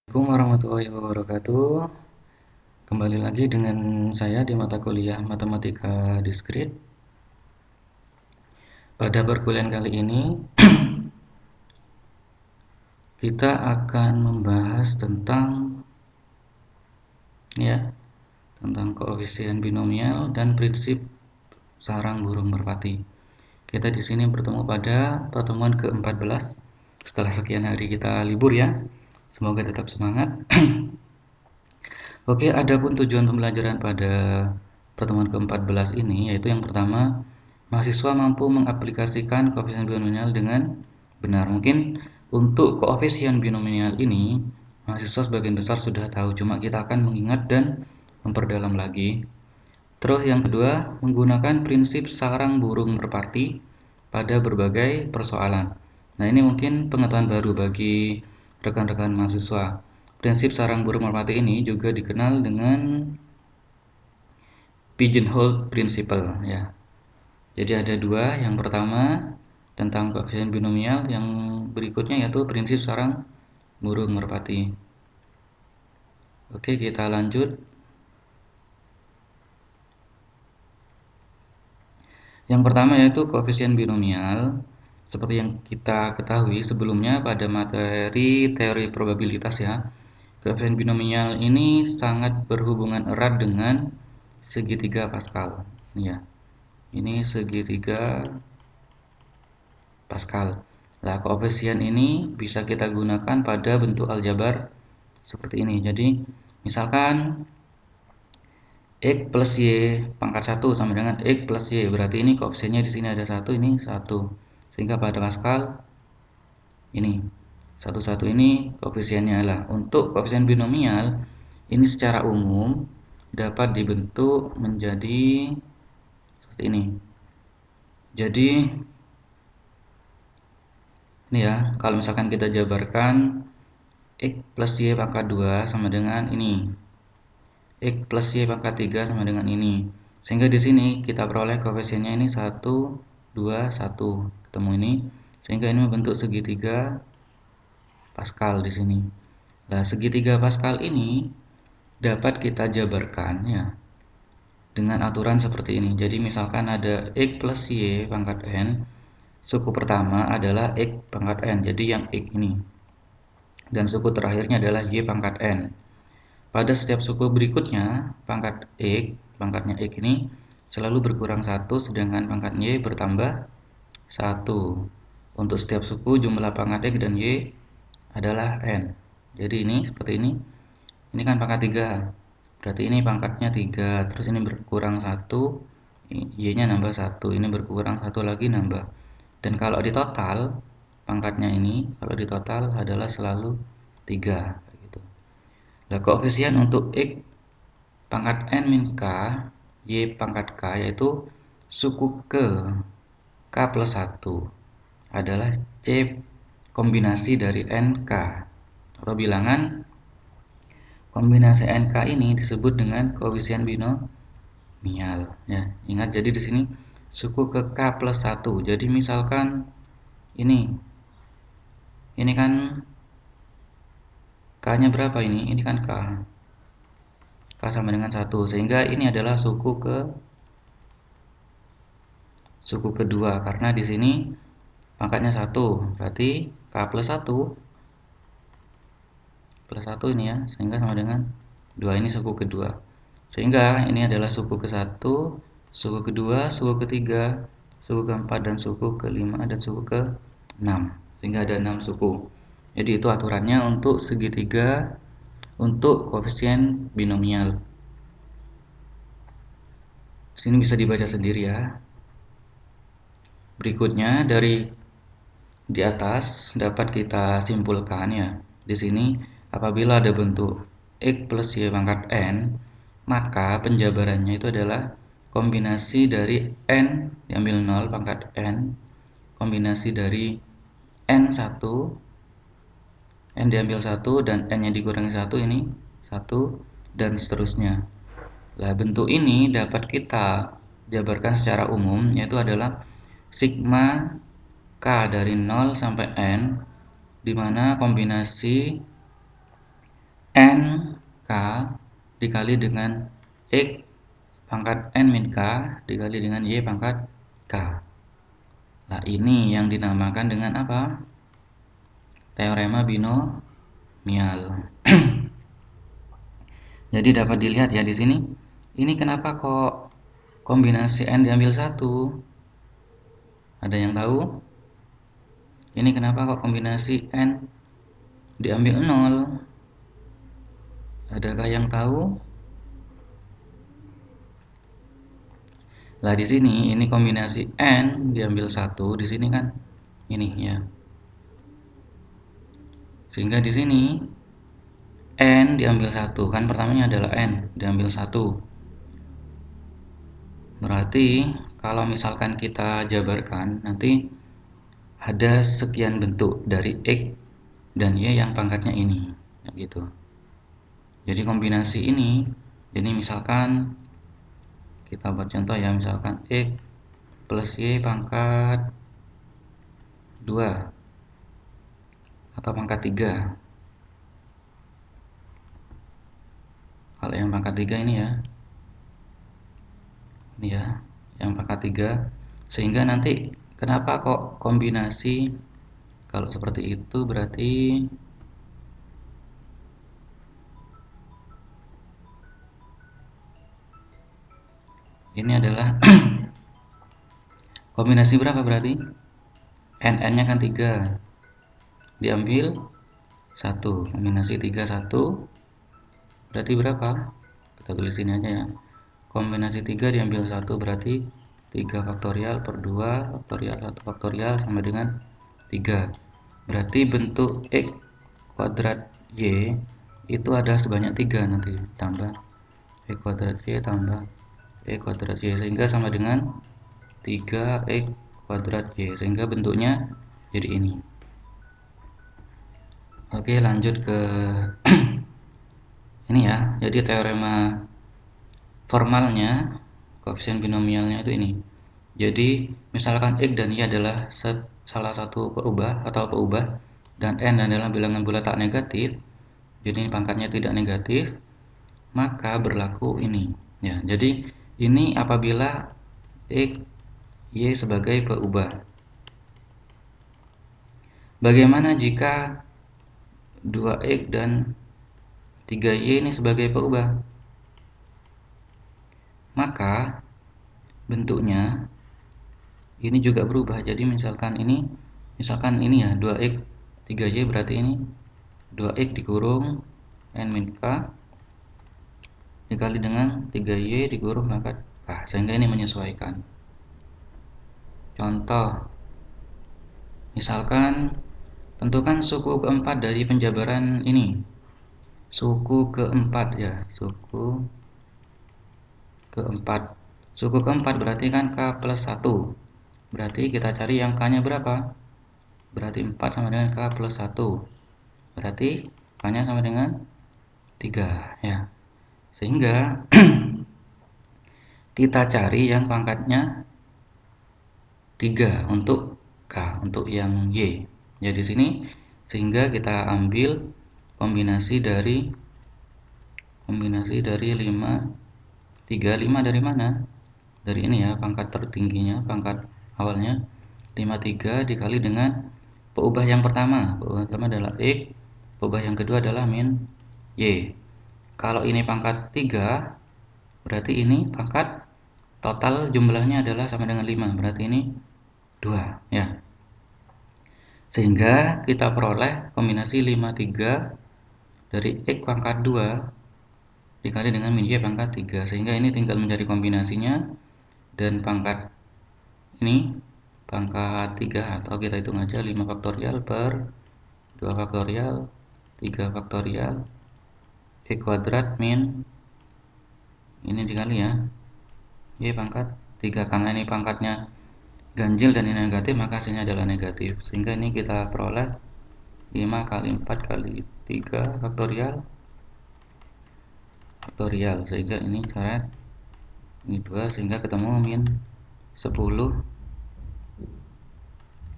Assalamualaikum warahmatullahi wabarakatuh. Kembali lagi dengan saya di mata kuliah Matematika Diskrit. Pada perkuliahan kali ini kita akan membahas tentang koefisien binomial dan prinsip sarang burung merpati. Kita di sini bertemu pada pertemuan ke-14 setelah sekian hari kita libur ya. Semoga tetap semangat. Oke, adapun tujuan pembelajaran pada pertemuan ke-14 ini yaitu yang pertama, mahasiswa mampu mengaplikasikan koefisien binomial dengan benar. Mungkin untuk koefisien binomial ini mahasiswa sebagian besar sudah tahu, cuma kita akan mengingat dan memperdalam lagi. Terus yang kedua, menggunakan prinsip sarang burung merpati pada berbagai persoalan. Nah, ini mungkin pengetahuan baru bagi rekan-rekan mahasiswa. Prinsip sarang burung merpati ini juga dikenal dengan pigeonhole principle ya. Jadi ada dua, yang pertama tentang koefisien binomial, yang berikutnya yaitu prinsip sarang burung merpati. Oke, kita lanjut. Yang pertama yaitu koefisien binomial. Seperti yang kita ketahui sebelumnya pada materi teori probabilitas ya, koefisien binomial ini sangat berhubungan erat dengan segitiga Pascal. Ya, ini segitiga Pascal. Nah, koefisien ini bisa kita gunakan pada bentuk aljabar seperti ini. Jadi, misalkan X plus Y pangkat 1 sama dengan X plus Y. Berarti ini koefisiennya di sini ada 1, ini 1. Sehingga pada Pascal ini 1 ini koefisiennya lah. Untuk koefisien binomial ini secara umum dapat dibentuk menjadi seperti ini. Jadi ini ya, kalau misalkan kita jabarkan X plus Y pangkat 2 sama dengan ini. X plus Y pangkat 3 sama dengan ini. Sehingga di sini kita peroleh koefisiennya ini 1, 2, 1. Ketemu ini. Sehingga ini membentuk segitiga Pascal di sini. Nah, segitiga Pascal ini dapat kita jabarkan ya dengan aturan seperti ini. Jadi misalkan ada X plus Y pangkat N, suku pertama adalah X pangkat N. Jadi yang X ini. Dan suku terakhirnya adalah Y pangkat N. Pada setiap suku berikutnya, pangkat X, pangkatnya X ini selalu berkurang 1, sedangkan pangkat Y bertambah 1. Untuk setiap suku, jumlah pangkat X dan Y adalah N. Jadi ini, seperti ini. Ini kan pangkat 3. Berarti ini pangkatnya 3, terus ini berkurang 1, Y-nya nambah 1, ini berkurang 1 lagi nambah. Dan kalau di total, pangkatnya ini, kalau di total adalah selalu 3. Nah, koefisien untuk X pangkat N min K, Y pangkat K, yaitu suku ke K plus 1 adalah C kombinasi dari NK, atau bilangan kombinasi NK ini disebut dengan koefisien binomial ya. Ingat, jadi di sini suku ke K plus 1. Jadi misalkan ini kan K-nya berapa ini? Ini kan K. K sama dengan 1. Sehingga ini adalah suku kedua, karena di sini pangkatnya 1. Berarti K plus 1 ini ya, sehingga sama dengan 2. Ini suku kedua. Sehingga ini adalah suku ke-1, suku kedua, suku ketiga, suku keempat, dan suku kelima, dan suku ke-6. Sehingga ada 6 suku. Jadi itu aturannya untuk segitiga untuk koefisien binomial. Sini bisa dibaca sendiri ya. Berikutnya dari di atas dapat kita simpulkan ya. Di sini apabila ada bentuk X plus Y pangkat N, maka penjabarannya itu adalah kombinasi dari N diambil 0 pangkat N, kombinasi dari N1, N diambil 1 dan N-nya dikurangi 1, ini 1, dan seterusnya. Nah, bentuk ini dapat kita jabarkan secara umum, yaitu adalah sigma K dari 0 sampai N, di mana kombinasi n k dikali dengan x pangkat n min k dikali dengan y pangkat k. Nah, ini yang dinamakan dengan apa? Teorema binomial. Jadi dapat dilihat ya di sini. Ini kenapa kok kombinasi n diambil 1? Ada yang tahu? Ini kenapa kok kombinasi n diambil 0? Adakah yang tahu? Lah di sini ini kombinasi n diambil 1, di sini kan ini ya. Sehingga di sini n diambil 1, kan pertamanya adalah n diambil 1. Berarti kalau misalkan kita jabarkan nanti ada sekian bentuk dari x dan y yang pangkatnya ini, gitu. Jadi kombinasi ini misalkan kita buat contoh ya, misalkan x plus y pangkat 2 atau pangkat 3. Kalau yang pangkat 3 ini ya. Ini ya, yang pangkat 3. Sehingga nanti kenapa kok kombinasi? Kalau seperti itu berarti ini adalah kombinasi berapa berarti? N-nya kan 3. Diambil 1. Kombinasi 3 1. Berarti berapa? Kita tulis sini aja ya. Kombinasi 3 diambil 1 berarti 3 faktorial per 2 faktorial 1 faktorial sama dengan 3. Berarti bentuk x kuadrat y itu ada sebanyak 3 nanti, tambah x kuadrat y tambah x kuadrat y, sehingga sama dengan 3x kuadrat y, sehingga bentuknya jadi ini. Oke, lanjut ke ini ya. Jadi teorema formalnya koefisien binomialnya itu ini. Jadi misalkan x dan y adalah salah satu peubah atau peubah dan n adalah bilangan bulat tak negatif, jadi pangkatnya tidak negatif, maka berlaku ini ya. Jadi ini apabila x y sebagai peubah. Bagaimana jika 2x dan 3y ini sebagai peubah? Maka bentuknya ini juga berubah. Jadi misalkan ini ya 2x 3y, berarti ini 2x dikurung n min k dikali dengan 3y dikurung pangkat k, sehingga ini menyesuaikan. Contoh, misalkan tentukan suku keempat dari penjabaran ini. Suku keempat ya, suku keempat. Suku keempat berarti kan k plus 1. Berarti kita cari yang k-nya berapa? Berarti 4 sama dengan k plus 1. Berarti k-nya sama dengan 3 ya. Sehingga kita cari yang pangkatnya 3 untuk k, untuk yang y. Ya di sini sehingga kita ambil kombinasi dari 5 3. 5 dari mana? Dari ini ya, pangkat tertingginya, pangkat awalnya 53 dikali dengan peubah yang pertama. Peubah pertama adalah x, peubah yang kedua adalah min y. Kalau ini pangkat 3, berarti ini pangkat total jumlahnya adalah sama dengan 5, berarti ini 2 ya. Sehingga kita peroleh kombinasi 5 3 dari x pangkat 2 dikali dengan min y pangkat 3, sehingga ini tinggal mencari kombinasinya, dan pangkat ini pangkat 3, atau kita hitung aja 5 faktorial per 2 faktorial 3 faktorial x kuadrat min ini dikali ya y pangkat 3. Karena ini pangkatnya ganjil dan ini negatif, maka hasilnya adalah negatif, sehingga ini kita peroleh 5 kali 4 kali 3 faktorial, sehingga ini coret ini 2, sehingga ketemu min 10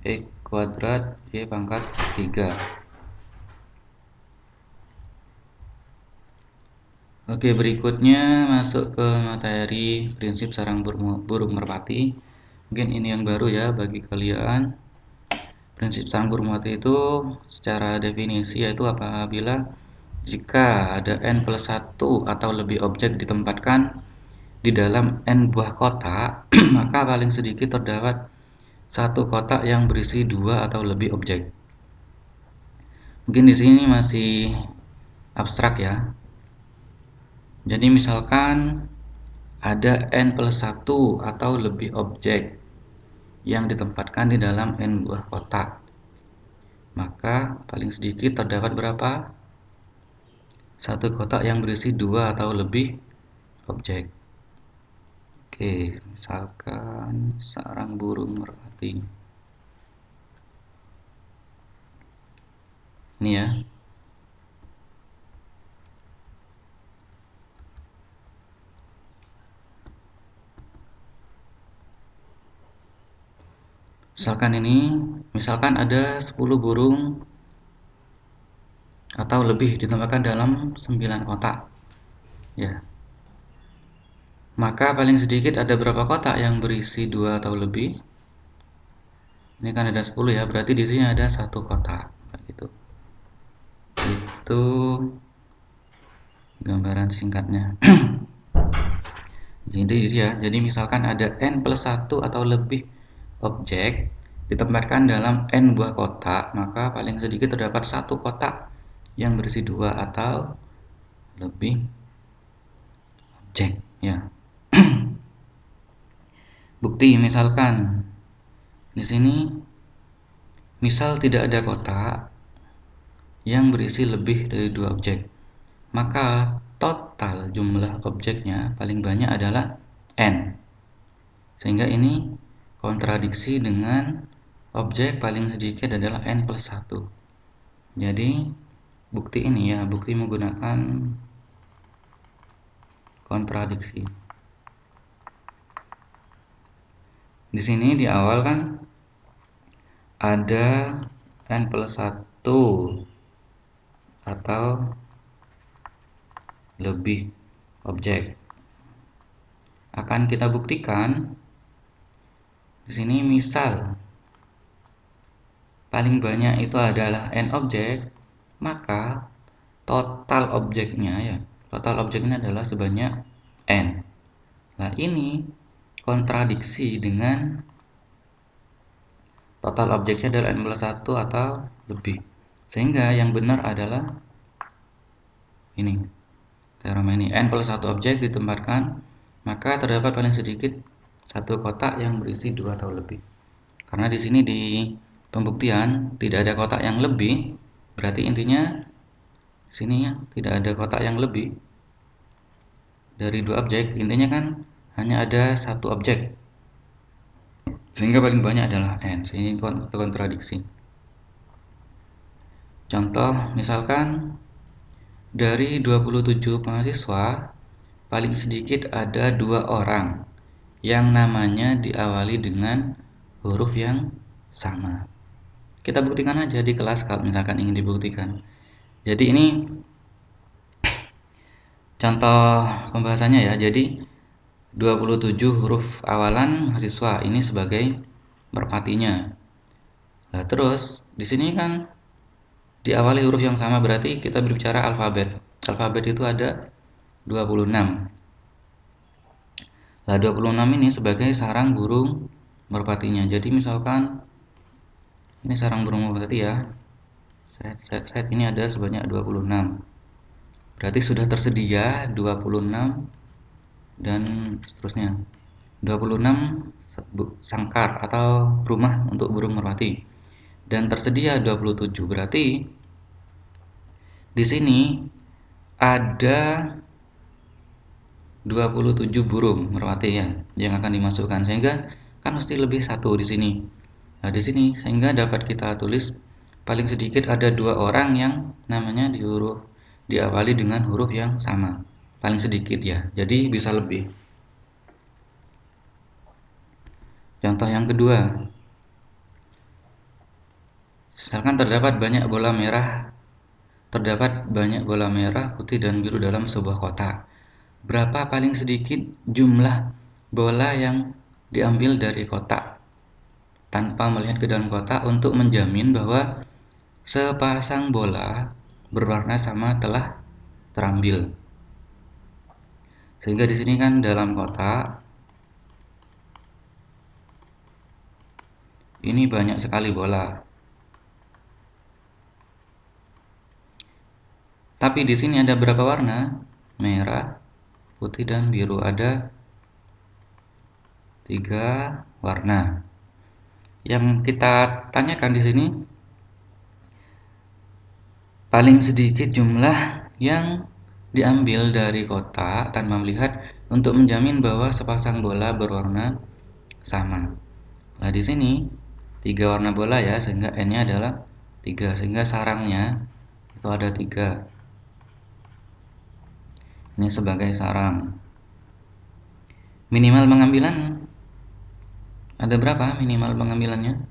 x kuadrat y pangkat 3. Oke, berikutnya masuk ke materi prinsip sarang burung merpati. Mungkin ini yang baru ya bagi kalian. Prinsip sarang burung merpati itu secara definisi yaitu apabila jika ada n plus 1 atau lebih objek ditempatkan di dalam n buah kotak, maka paling sedikit terdapat satu kotak yang berisi 2 atau lebih objek. Mungkin di sini masih abstrak ya. Jadi misalkan ada n plus 1 atau lebih objek yang ditempatkan di dalam n buah kotak. Maka paling sedikit terdapat berapa? Satu kotak yang berisi 2 atau lebih objek. Oke, misalkan sarang burung merpati. Ini ya. Misalkan ada 10 burung atau lebih ditempatkan dalam 9 kotak. Ya. Maka paling sedikit ada berapa kotak yang berisi 2 atau lebih? Ini kan ada 10 ya, berarti di sini ada 1 kotak. Gitu. Itu gambaran singkatnya. Jadi misalkan ada n plus 1 atau lebih objek ditempatkan dalam n buah kotak, maka paling sedikit terdapat 1 kotak yang berisi 2 atau lebih objek ya. Bukti misalkan di sini misal tidak ada kotak yang berisi lebih dari 2 objek, maka total jumlah objeknya paling banyak adalah n. Sehingga ini kontradiksi dengan objek paling sedikit adalah n plus 1. Jadi bukti ini ya, bukti menggunakan kontradiksi. Di sini di awal kan ada n plus 1 atau lebih objek. Akan kita buktikan di sini misal paling banyak itu adalah n objek, maka total objeknya ya, total objeknya adalah sebanyak n. Nah, ini kontradiksi dengan total objeknya adalah n plus 1 atau lebih. Sehingga yang benar adalah ini. Teorema ini, n plus 1 objek ditempatkan, maka terdapat paling sedikit satu kotak yang berisi 2 atau lebih. Karena di sini di pembuktian tidak ada kotak yang lebih, berarti intinya di sini ya tidak ada kotak yang lebih dari 2 objek. Intinya kan hanya ada satu objek. Sehingga paling banyak adalah n. Ini kontradiksi. Contoh misalkan dari 27 mahasiswa paling sedikit ada 2 orang yang namanya diawali dengan huruf yang sama. Kita buktikan aja di kelas kalau misalkan ingin dibuktikan. Jadi ini contoh pembahasannya ya. Jadi 27 huruf awalan mahasiswa ini sebagai merpatinya. Nah, terus di sini kan diawali huruf yang sama, berarti kita berbicara alfabet. Alfabet itu ada 26. Nah, 26 ini sebagai sarang burung merpatinya. Jadi misalkan ini sarang burung merpati ya. Set ini ada sebanyak 26. Berarti sudah tersedia 26 dan seterusnya. 26 sangkar atau rumah untuk burung merpati. Dan tersedia 27. Berarti di sini ada 27 burung merpati ya yang akan dimasukkan, sehingga kan mesti lebih satu di sini. Nah, di sini sehingga dapat kita tulis paling sedikit ada 2 orang yang namanya diawali dengan huruf yang sama. Paling sedikit ya. Jadi bisa lebih. Contoh yang kedua. Misalkan terdapat banyak bola merah terdapat banyak bola merah, putih, dan biru dalam sebuah kotak. Berapa paling sedikit jumlah bola yang diambil dari kotak tanpa melihat ke dalam kotak untuk menjamin bahwa sepasang bola berwarna sama telah terambil. Sehingga di sini kan dalam kotak ini banyak sekali bola. Tapi di sini ada berapa warna? Merah, putih, dan biru. Ada 3 warna. Yang kita tanyakan di sini paling sedikit jumlah yang diambil dari kotak tanpa melihat untuk menjamin bahwa sepasang bola berwarna sama. Nah, di sini 3 warna bola ya, sehingga N-nya adalah 3, sehingga sarangnya itu ada 3. Ini sebagai sarang. Minimal pengambilan ada berapa minimal pengambilannya?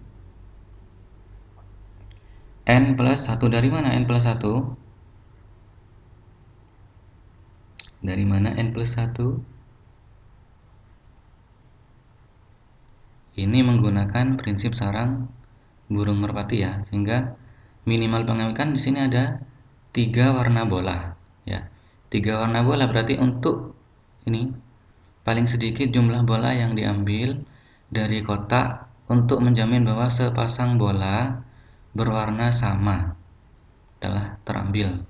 N plus 1. Dari mana N plus 1? Dari mana N plus 1? Ini menggunakan prinsip sarang burung merpati ya, sehingga minimal pengambilan di sini ada 3 warna bola ya. 3 warna bola berarti untuk ini paling sedikit jumlah bola yang diambil dari kotak untuk menjamin bahwa sepasang bola berwarna sama telah terambil.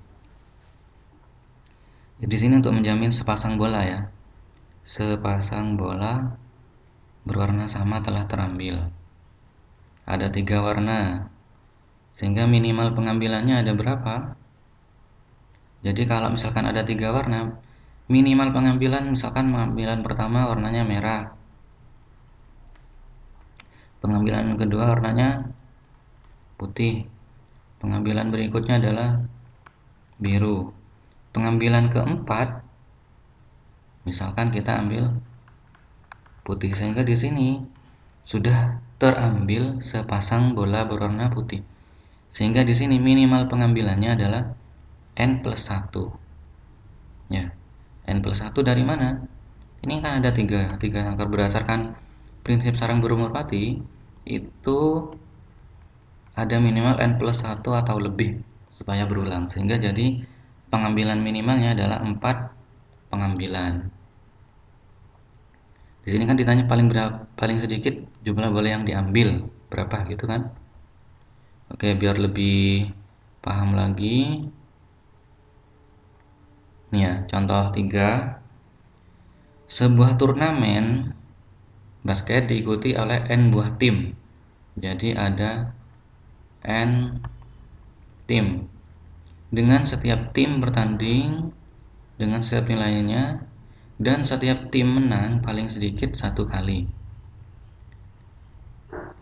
Di sini untuk menjamin sepasang bola ya. Sepasang bola berwarna sama telah terambil. Ada 3 warna. Sehingga minimal pengambilannya ada berapa? Jadi kalau misalkan ada 3 warna, minimal pengambilan misalkan pengambilan pertama warnanya merah. Pengambilan kedua warnanya putih. Pengambilan berikutnya adalah biru. Pengambilan keempat misalkan kita ambil putih, sehingga di sini sudah terambil sepasang bola berwarna putih. Sehingga di sini minimal pengambilannya adalah N plus 1. Ya. N plus 1 dari mana? Ini kan ada 3 angka berdasarkan prinsip sarang burung merpati itu ada minimal N plus 1 atau lebih supaya berulang, sehingga jadi pengambilan minimalnya adalah 4 pengambilan. Di sini kan ditanya paling sedikit jumlah bola yang diambil berapa gitu kan. Oke, biar lebih paham lagi. Nih ya, contoh 3. Sebuah turnamen basket diikuti oleh N buah tim. Jadi ada N tim. Dengan setiap tim bertanding dengan setiap nilainya, dan setiap tim menang paling sedikit 1 kali.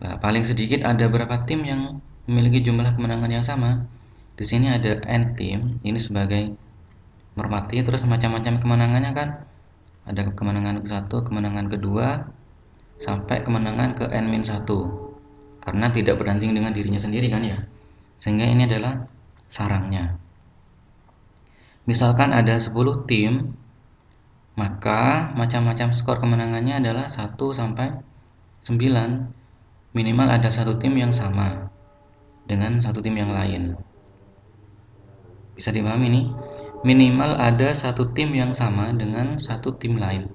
Nah, paling sedikit ada berapa tim yang memiliki jumlah kemenangan yang sama? Di sini ada N tim, ini sebagai merpati, terus macam-macam kemenangannya kan. Ada kemenangan ke-1, kemenangan kedua, sampai kemenangan ke N-1. Karena tidak bertanding dengan dirinya sendiri kan ya. Sehingga ini adalah sarangnya. Misalkan ada 10 tim, maka macam-macam skor kemenangannya adalah 1 sampai 9. Minimal ada 1 tim yang sama dengan 1 tim yang lain. Bisa dipahami nih? Minimal ada 1 tim yang sama dengan 1 tim lain.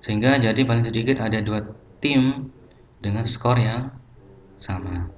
Sehingga jadi paling sedikit ada 2 tim dengan skor yang sama.